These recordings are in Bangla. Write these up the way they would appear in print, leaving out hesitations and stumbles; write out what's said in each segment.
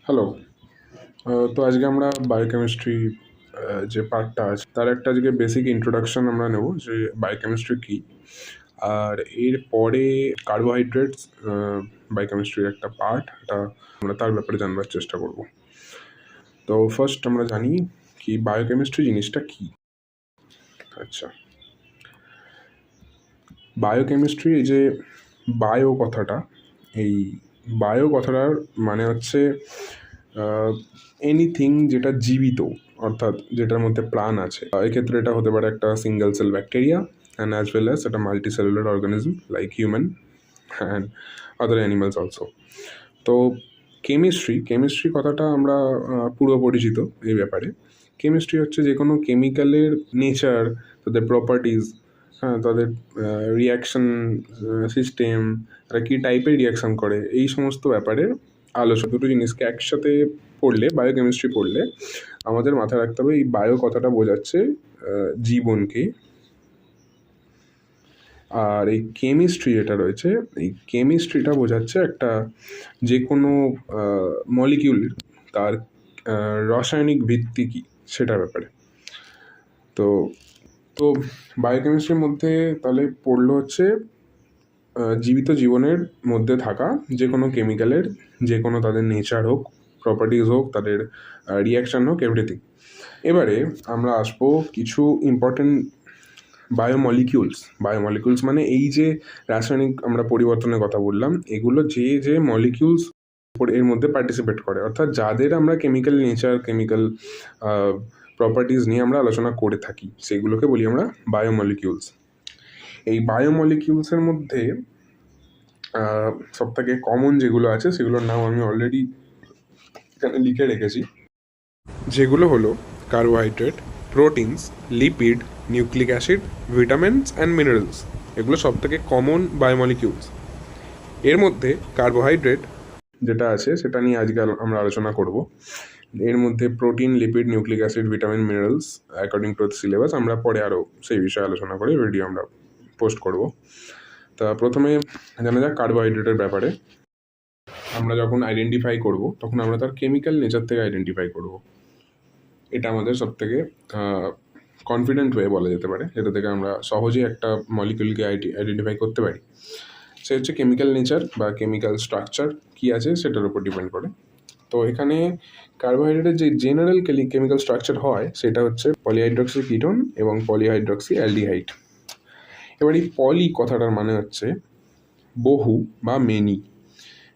হ্যালো। তো আজকে আমরা বায়োকেমিস্ট্রি যে পার্টটা আছে তার একটা আজকে বেসিক ইন্ট্রোডাকশন আমরা নেব যে বায়োকেমিস্ট্রি কী। আর এর পরে কার্বোহাইড্রেটস বায়োকেমিস্ট্রির একটা পার্ট, এটা আমরা তার ব্যাপারে জানবার চেষ্টা করব। তো ফার্স্ট আমরা জানি কি বায়োকেমিস্ট্রি জিনিসটা কী। আচ্ছা, বায়োকেমিস্ট্রি এই যে বায়ো কথাটা, এই বায়ো কথাটার মানে হচ্ছে এনিথিং যেটা জীবিত, অর্থাৎ যেটার মধ্যে প্রাণ আছে। এক্ষেত্রে এটা হতে পারে একটা single cell bacteria and as well as একটা multi cellular organism like human and other animals also. তো কেমিস্ট্রি কথাটা আমরা পুরো পরিচিত এই ব্যাপারে। কেমিস্ট্রি হচ্ছে যে কোনো কেমিক্যালের নেচার, তাদের প্রপার্টিজ, হ্যাঁ, তাদের রিয়াকশন সিস্টেম, তারা কী টাইপের রিয়াকশন করে, এই সমস্ত ব্যাপারে আলোচনা। দুটো জিনিসকে একসাথে পড়লে, বায়োকেমিস্ট্রি পড়লে আমাদের মাথায় রাখতে হবে এই বায়ো কথাটা বোঝাচ্ছে জীবনকে, আর এই কেমিস্ট্রি যেটা রয়েছে, এই কেমিস্ট্রিটা বোঝাচ্ছে একটা যে কোনো মলিকিউল, তার রাসায়নিক ভিত্তি কী সেটার ব্যাপারে। তো তো বায়োকেমিস্ট্রির মধ্যে তাহলে পড়লো হচ্ছে জীবিত জীবনের মধ্যে থাকা যে কোনো কেমিক্যালের যে কোনো তাদের নেচার হোক, প্রপার্টিজ হোক, তাদের রিয়াকশান হোক, এভরিথিং। এবারে আমরা আসবো কিছু ইম্পর্টেন্ট বায়োমলিকিউলস মানে এই যে রাসায়নিক আমরা পরিবর্তনের কথা বললাম, এগুলো যে মলিকিউলস এর মধ্যে পার্টিসিপেট করে, অর্থাৎ যাদের আমরা কেমিক্যাল নেচার, কেমিক্যাল প্রপার্টিজ নিয়ে আমরা আলোচনা করে থাকি, সেগুলোকে বলি আমরা বায়োমলিকিউলস। এই বায়োমলিকিউলসের মধ্যে সবথেকে কমন যেগুলো আছে সেগুলোর নাম আমি অলরেডি এখানে লিখে রেখেছি, যেগুলো হলো carbohydrate, proteins, lipid, nucleic acid, vitamins and minerals. এগুলো সবথেকে কমন বায়োমলিকিউলস। এর মধ্যে কার্বোহাইড্রেট যেটা আছে সেটা নিয়ে আজকে আমরা আলোচনা করব। এর মধ্যে protein, lipid, nucleic acid, vitamin, minerals according to syllabus আমরা পরে আরও সেই বিষয়ে আলোচনা করে ভিডিও আমরা পোস্ট করব। তা প্রথমে জানা যাক কার্বোহাইড্রেটের ব্যাপারে। আমরা যখন আইডেন্টিফাই করব তখন আমরা তার কেমিক্যাল নেচার থেকে আইডেন্টিফাই করব। এটা আমাদের সবথেকে কনফিডেন্ট ওয়ে বলা যেতে পারে, যেটা থেকে আমরা সহজেই একটা মলিকিউলকে আইডেন্টিফাই করতে পারি। সে হচ্ছে কেমিক্যাল নেচার বা কেমিক্যাল স্ট্রাকচার কী আছে সেটার উপর ডিপেন্ড করে। তো এখানে কার্বোহাইড্রেটের যে জেনারেল কেমিক্যাল স্ট্রাকচার হয় সেটা হচ্ছে পলিহাইড্রক্সি কিটোন এবং পলিহাইড্রক্সি অ্যালডিহাইড। এবার এই পলি কথাটার মানে হচ্ছে বহু বা মেনি,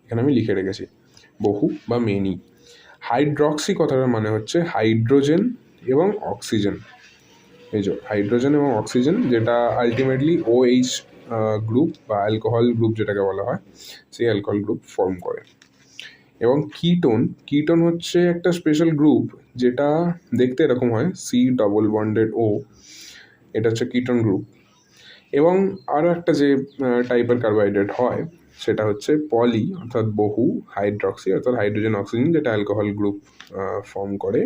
এখানে আমি লিখে রেখেছি বহু বা মেনি। হাইড্রক্সি কথাটার মানে হচ্ছে হাইড্রোজেন এবং অক্সিজেন। এই যে হাইড্রোজেন এবং অক্সিজেন, যেটা আলটিমেটলি OH গ্রুপ বা অ্যালকোহল গ্রুপ যেটাকে বলা হয়, সেই অ্যালকোহল গ্রুপ ফর্ম করে। এবং কিটোন হচ্ছে একটা স্পেশাল গ্রুপ যেটা দেখতে এরকম হয়, C+O, এটা হচ্ছে কিটোন গ্রুপ। এবং আরও একটা যে টাইপের কার্বোহাইড্রেট হয় সেটা হচ্ছে পলি, অর্থাৎ বহু, হাইড্রক্সি অর্থাৎ হাইড্রোজেন অক্সিজেন যেটা অ্যালকোহল গ্রুপ ফর্ম করে,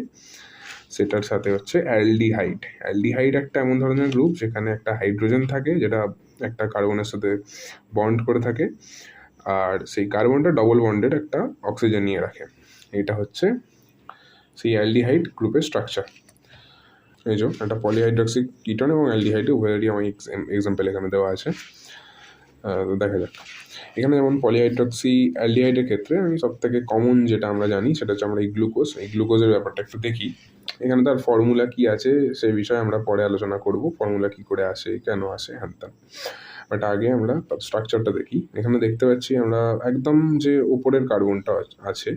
সেটার সাথে হচ্ছে অ্যালডিহাইড একটা এমন ধরনের গ্রুপ যেখানে একটা হাইড্রোজেন থাকে যেটা একটা কার্বনের সাথে বন্ড করে থাকে, আর সেই কার্বনটা ডবল বন্ডেড একটা অক্সিজেন নিয়ে রাখে। এটা হচ্ছে সেই অ্যালডিহাইড গ্রুপের স্ট্রাকচার। এই যে একটা পলিহাইড্রক্সি কিটোন এবং অ্যালডিহাইড উভয়েরই আমার এক্সাম্পল এখানে দেওয়া আছে। দেখা যাক এখানে যেমন পলিহাইড্রক্সি অ্যালডিহাইডের ক্ষেত্রে আমি সবথেকে কমন যেটা আমরা জানি সেটা হচ্ছে আমরা এই গ্লুকোজের ব্যাপারটা একটু দেখি। এখানে তার ফর্মুলা কি আছে সেই বিষয়ে আমরা পরে আলোচনা করব, ফর্মুলা কি করে আসে, কেন আসে, হ্যান। বাট আগে আমরা স্ট্রাকচারটা দেখি। এখানে দেখতে পাচ্ছি আমরা একদম যে উপরের কার্বনটা আছে,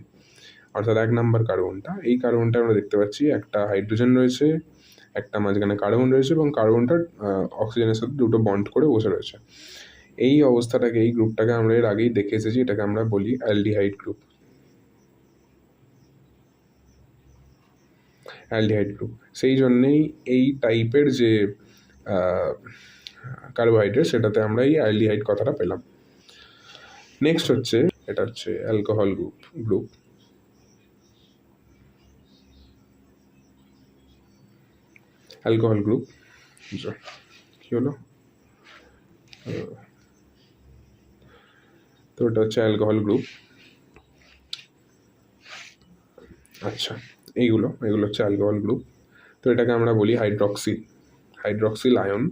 অর্থাৎ 1 নাম্বার কার্বনটা, এই কার্বনটা আমরা দেখতে পাচ্ছি একটা হাইড্রোজেন রয়েছে, একটা মাঝখানে কার্বন রয়েছে এবং কার্বনটা অক্সিজেনের সাথে দুটো বন্ড করে বসে রয়েছে। এই অবস্থাটাকে, এই গ্রুপটাকে আমরা এর আগেই দেখে এসেছি, এটাকে আমরা বলি অ্যালডিহাইড গ্রুপ। সেই জন্যেই এই টাইপের যে কার্বোহাইড্রেট সেটাতে আমরা এই অ্যালডিহাইড কথাটা পেলাম। নেক্সট হচ্ছে এটা হচ্ছে অ্যালকোহল গ্রুপ। অ্যালকোহল গ্রুপ কি হলো, তো এটা হচ্ছে অ্যালকোহল গ্রুপ। আচ্ছা, এগুলো হচ্ছে অ্যালকোহল গ্রুপ। তো এটাকে আমরা বলি হাইড্রক্সিল আয়ন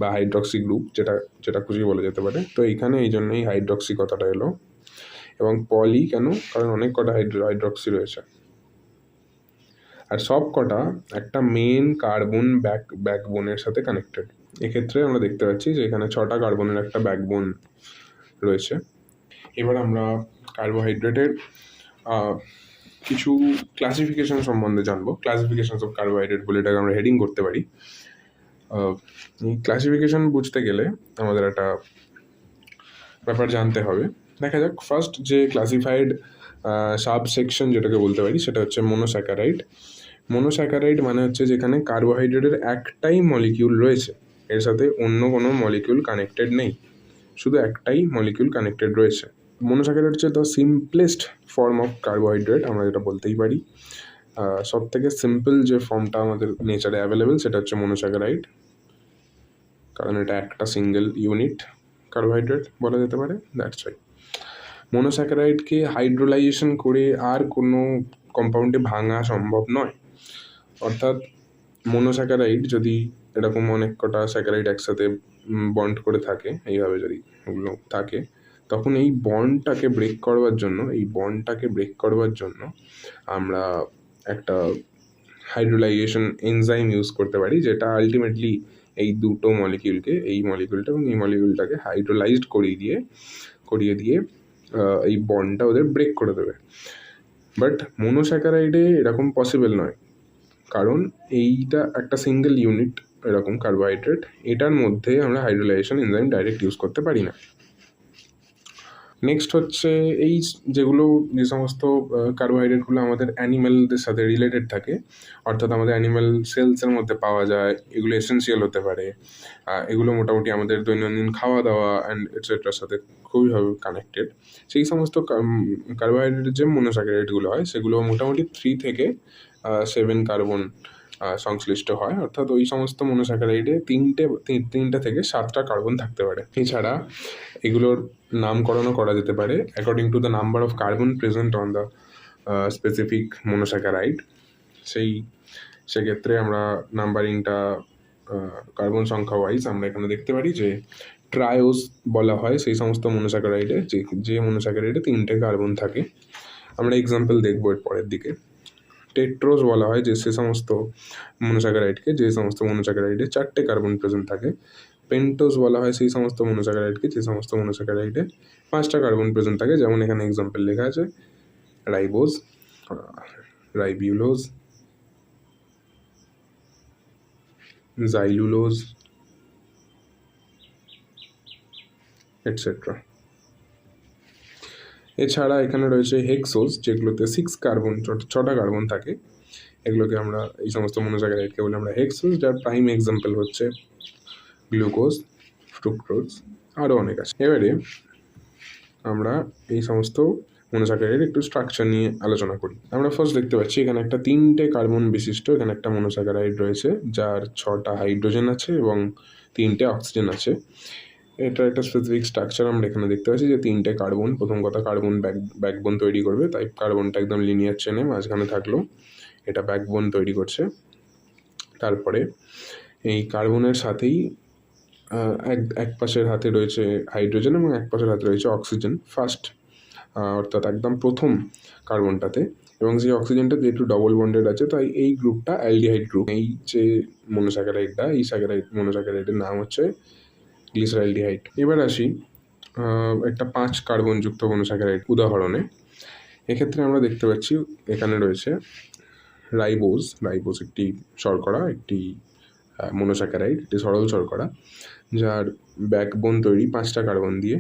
বা হাইড্রক্সি গ্রুপ, যেটা যেটা খুশি বলা যেতে পারে। তো এইখানে এই জন্যই হাইড্রক্সি কথাটা এলো। এবং পলি কেন? কারণ অনেক কটা হাইড্রক্সি রয়েছে, আর সব কটা একটা মেন কার্বন ব্যাকবোনের সাথে কানেক্টেড। এক্ষেত্রে আমরা দেখতে পাচ্ছি যে এখানে 6টা কার্বনের একটা ব্যাকবোন রয়েছে। এবার আমরা কার্বোহাইড্রেটের কিছু ক্লাসিফিকেশন সম্বন্ধে জানবো। ক্লাসিফিকেশন অফ কার্বোহাইড্রেট বলে এটাকে আমরা হেডিং করতে পারি। এই ক্লাসিফিকেশন বুঝতে গেলে আমাদের একটা ব্যাপার জানতে হবে। দেখা যাক, ফার্স্ট যে ক্লাসিফাইড সাবসেকশন যেটাকে বলতে পারি সেটা হচ্ছে মনোস্যাকারাইড। মনোস্যাকারাইড মানে হচ্ছে যেখানে কার্বোহাইড্রেটের একটাই মলিকিউল রয়েছে, এর সাথে অন্য কোনো মলিকিউল কানেক্টেড নেই, শুধু একটাই মলিকিউল কানেক্টেড রয়েছে। মনোস্যাকারাইড হচ্ছে the simplest form of carbohydrate, আমরা যেটা বলতেই পারি। সব থেকে সিম্পল যে ফর্মটা আমাদের নেচারে অ্যাভেলেবেল সেটা হচ্ছে মনোস্যাকারাইড, কারণ এটা একটা সিঙ্গেল ইউনিট কার্বোহাইড্রেট বলা যেতে পারে, দ্যাটস ওয়াই। মনোস্যাকারাইডকে হাইড্রোলাইজেশন করে আর কোনো কম্পাউন্ডে ভাঙা সম্ভব নয়। অর্থাৎ মনোস্যাকারাইড যদি এরকম অনেক কটা স্যাকারাইড একসাথে বন্ড করে থাকে, এইভাবে যদি ওগুলো থাকে, তখন এই বন্ডটাকে ব্রেক করবার জন্য আমরা একটা হাইড্রোলাইজেশন এনজাইম ইউজ করতে পারি, যেটা আলটিমেটলি এই দুটো মলিকিউলকে, এই মলিকিউলটা এবং এই মলিকিউলটাকে হাইড্রোলাইজড করিয়ে দিয়ে এই বন্ডটা ওদের ব্রেক করে দেবে। বাট মনোস্যাকারাইডে এরকম পসিবল নয়, কারণ এইটা একটা সিঙ্গেল ইউনিট এরকম কার্বোহাইড্রেট, এটার মধ্যে আমরা হাইড্রোলাইজেশন এনজাইম ডাইরেক্ট ইউজ করতে পারি না। নেক্সট হচ্ছে এই যে সমস্ত কার্বোহাইড্রেটগুলো আমাদের অ্যানিম্যালদের সাথে রিলেটেড থাকে, অর্থাৎ আমাদের অ্যানিম্যাল সেলসের মধ্যে পাওয়া যায়, এগুলো এসেন্সিয়াল হতে পারে, এগুলো মোটামুটি আমাদের দৈনন্দিন খাওয়া দাওয়া অ্যান্ড এটসেট্রার সাথে খুবইভাবে কানেক্টেড। সেই সমস্ত কার্বোহাইড্রেটের যে মনোস্যাকারাইডগুলো হয় সেগুলো মোটামুটি 3 থেকে 7 কার্বন সংশ্লিষ্ট হয়, অর্থাৎ ওই সমস্ত মনোস্যাকারাইডে 3টে থেকে 7টা কার্বন থাকতে পারে। এছাড়া এগুলোর নামকরণও করা যেতে পারে according to the number of carbon present on the specific monosaccharide. সেক্ষেত্রে আমরা নাম্বারিংটা কার্বন সংখ্যা ওয়াইজ আমরা এখানে দেখতে পারি যে ট্রায়োজ বলা হয় সেই সমস্ত মনোস্যাকারাইডে যে মনোস্যাকারাইডে 3টে কার্বন থাকে। আমরা এক্সাম্পল দেখবো এর পরের দিকে। টেট্রোজ বলা হয় যে সে সমস্ত মনোস্যাকারাইডকে যে সমস্ত মনোস্যাকারাইডে 4টে কার্বন প্রেজেন্ট থাকে। পেন্টোজ বলা হয় সেই সমস্ত মনোস্যাকারাইডকে যে সমস্ত মনোস্যাকারাইডে 5টা কার্বন প্রেজেন্ট থাকে, যেমন এখানে এক্সাম্পল লেখা আছে রাইবোজ, রাইবিউলোজ, জাইলুলোজ এটসেট্রা। এছাড়া এখানে রয়েছে হেক্সোজ, যেগুলোতে 6টা কার্বন থাকে। এগুলোকে আমরা এই সমস্ত মনোস্যাকারাইডকে বলি আমরা হেক্সোজ, যার প্রাইম এক্সাম্পল হচ্ছে গ্লুকোজ, ফ্রুক্টোজ, আরও অনেক আছে। এবারে আমরা এই সমস্ত মনোস্যাকারাইডের একটু স্ট্রাকচার নিয়ে আলোচনা করি। আমরা ফার্স্ট দেখতে পাচ্ছি এখানে একটা 3টে কার্বন বিশিষ্ট এখানে একটা মনোস্যাকারাইড রয়েছে, যার 6টা হাইড্রোজেন আছে এবং 3টে অক্সিজেন আছে। এটা একটা স্পেসিফিক স্ট্রাকচার আমরা এখানে দেখতে পাচ্ছি যে 3টে কার্বন, প্রথম কথা কার্বন ব্যাকবোন তৈরি করবে, তাই কার্বনটা একদম লিনিয়ার চেনে মাঝখানে থাকলো, এটা ব্যাকবোন তৈরি করছে। তারপরে এই কার্বনের সাথেই এক পাশের হাতে রয়েছে হাইড্রোজেন এবং এক পাশের হাতে রয়েছে অক্সিজেন ফার্স্ট, অর্থাৎ একদম প্রথম কার্বনটাতে, এবং যে অক্সিজেনটা যেহেতু ডবল বন্ডেড আছে তাই এই গ্রুপটা অ্যালডিহাইড গ্রুপ। এই যে মনোস্যাকারাইডটা, এই মনোস্যাকারাইডের নাম হচ্ছে গ্লিসারঅ্যালডিহাইড। এবার আসি একটা 5 কার্বনযুক্ত মনোস্যাকারাইড উদাহরণে। এক্ষেত্রে আমরা দেখতে পাচ্ছি এখানে রয়েছে রাইবোজ একটি শর্করা, একটি মনোস্যাকারাইড, একটি সরল শর্করা, যার ব্যাকবোন তৈরি 5টা কার্বন দিয়ে।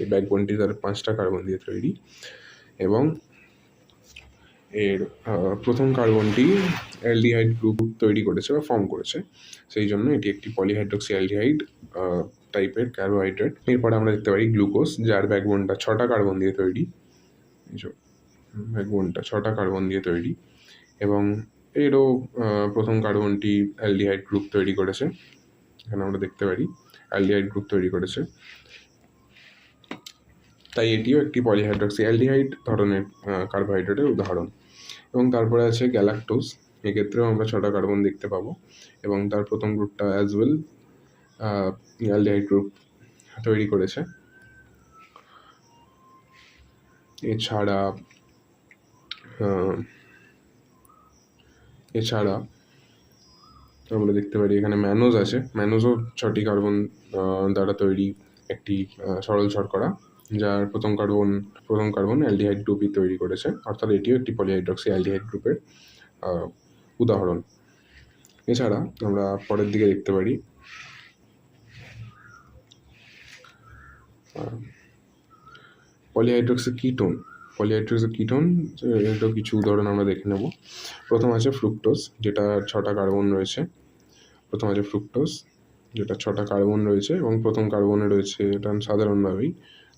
এই ব্যাকবোনটি তার 5টা কার্বন দিয়ে তৈরি, এবং এর প্রথম কার্বনটি অ্যালডিহাইড গ্রুপ তৈরি করেছে বা ফর্ম করেছে, সেই জন্য এটি একটি পলিহাইড্রক্সি অ্যালডিহাইড টাইপের কার্বোহাইড্রেট। এরপরে আমরা দেখতে পারি গ্লুকোজ, যার ব্যাকবোনটা 6টা কার্বন দিয়ে তৈরি, এবং এরও প্রথম কার্বনটি অ্যালডিহাইড গ্রুপ তৈরি করেছে, এখানে আমরা দেখতে পারি অ্যালডিহাইড গ্রুপ তৈরি করেছে, তাই এটিও একটি পলিহাইড্রক্সি অ্যালডিহাইড ধরনের কার্বোহাইড্রেটের উদাহরণ। এবং তারপরে আছে গ্যালাক্টোজ, এক্ষেত্রেও আমরা 6টা কার্বন দেখতে পাবো এবং তার প্রথম গ্রুপটা অ্যাজ ওয়েল অ্যালডিহাইড গ্রুপ তৈরি করেছে। এছাড়া আমরা দেখতে পারি এখানে ম্যানোজ আছে, ম্যানোজও 6টি কার্বন দ্বারা তৈরি একটি সরল শর্করা, যার প্রথম কার্বন অ্যালডিহাইড গ্রুপই তৈরি করেছে, অর্থাৎ এটিও একটি পলিহাইড্রক্সি অ্যালডিহাইড গ্রুপের উদাহরণ। এছাড়া আমরা পরের দিকে দেখতে পারি পলিহাইড্রক্সি কিটোন, এটাও কিছু উদাহরণ আমরা দেখে নেব। প্রথম আছে ফ্রুক্টোজ, যেটা 6টা কার্বন রয়েছে। এবং প্রথম কার্বনে রয়েছে, এটা সাধারণভাবেই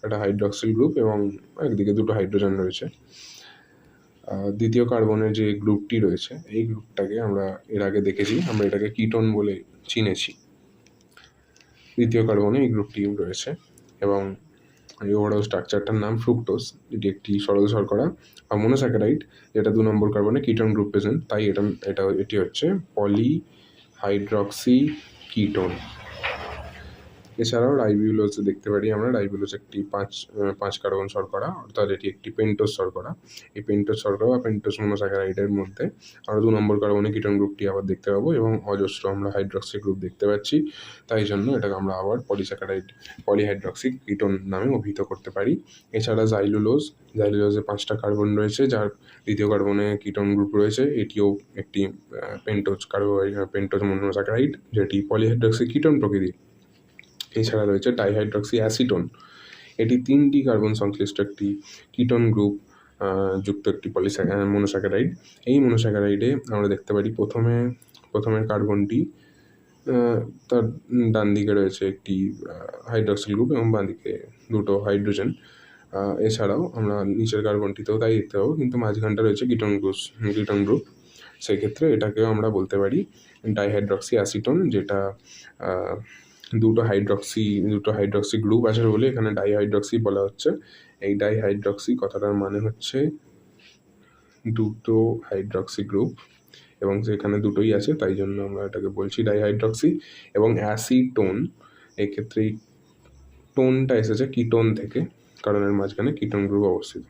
একটা হাইড্রক্সিল গ্রুপ এবং একদিকে 2টো হাইড্রোজেন রয়েছে। দ্বিতীয় কার্বনের যে গ্রুপটি রয়েছে, এই গ্রুপটাকে আমরা এর আগে দেখেছি, আমরা এটাকে কিটোন বলে চিনেছি। দ্বিতীয় কার্বনে এই গ্রুপটি রয়েছে এবং এই ওভারঅল স্ট্রাকচারটার নাম ফ্রুক্টোজ। এটি একটি সরল শর্করা বা মনোস্যাকারাইড, যেটা 2 নম্বর কার্বনে কিটোন গ্রুপ প্রেজেন্ট, তাই এটি হচ্ছে পলিহাইড্রক্সি কিটোন। এছাড়াও রাইবিউলোজ দেখতে পারি আমরা। রাইবিউলোজ একটি 5 কার্বন শর্করা, অর্থাৎ এটি একটি পেন্টোজ শর্করা। এই পেন্টোজ শর্করা বা পেন্টোজ মনোস্যাকারাইডের মধ্যে আমরা 2 নম্বর কার্বনে কিটোন গ্রুপটি আবার দেখতে পাবো এবং অজস্র আমরা হাইড্রক্সি গ্রুপ দেখতে পাচ্ছি, তাই জন্য এটাকে আমরা আবার পলিহাইড্রক্সি কিটোন নামে অভিহিত করতে পারি। এছাড়া জাইলুলোজে 5টা কার্বন রয়েছে, যার দ্বিতীয় কার্বনে কিটোন গ্রুপ রয়েছে, এটিও একটি পেন্টোজ মনোস্যাকারাইড, যেটি পলিহাইড্রক্সি কিটোন প্রকৃতির। এছাড়া রয়েছে ডাইহাইড্রক্সি অ্যাসিটোন, এটি 3টি কার্বন সংশ্লিষ্ট একটি কিটোন গ্রুপ যুক্ত একটি মনোস্যাকারাইড। এই মনোস্যাকারাইডে আমরা দেখতে পারি প্রথমের কার্বনটি, তার ডান দিকে রয়েছে একটি হাইড্রক্সিল গ্রুপ এবং বাঁ দিকে 2টো হাইড্রোজেন। এছাড়াও আমরা নিচের কার্বনটিতেও তাই দেখতে পাবো, কিন্তু মাঝখানটা রয়েছে কিটোন গ্রুপ। সেক্ষেত্রে এটাকেও আমরা বলতে পারি ডাইহাইড্রক্সি অ্যাসিটোন, যেটা 2টো হাইড্রক্সি গ্রুপ আছে বলে এখানে ডাইহাইড্রক্সি বলা হচ্ছে। এই ডাইহাইড্রক্সি কথাটার মানে হচ্ছে 2টো হাইড্রক্সি গ্রুপ, এবং সেখানে 2টোই আছে, তাই জন্য আমরা এটাকে বলছি ডাইহাইড্রক্সি। এবং অ্যাসিটোন, এক্ষেত্রে টোনটা এসেছে কিটোন থেকে, কারণ এর মাঝখানে কিটোন গ্রুপ অবস্থিত।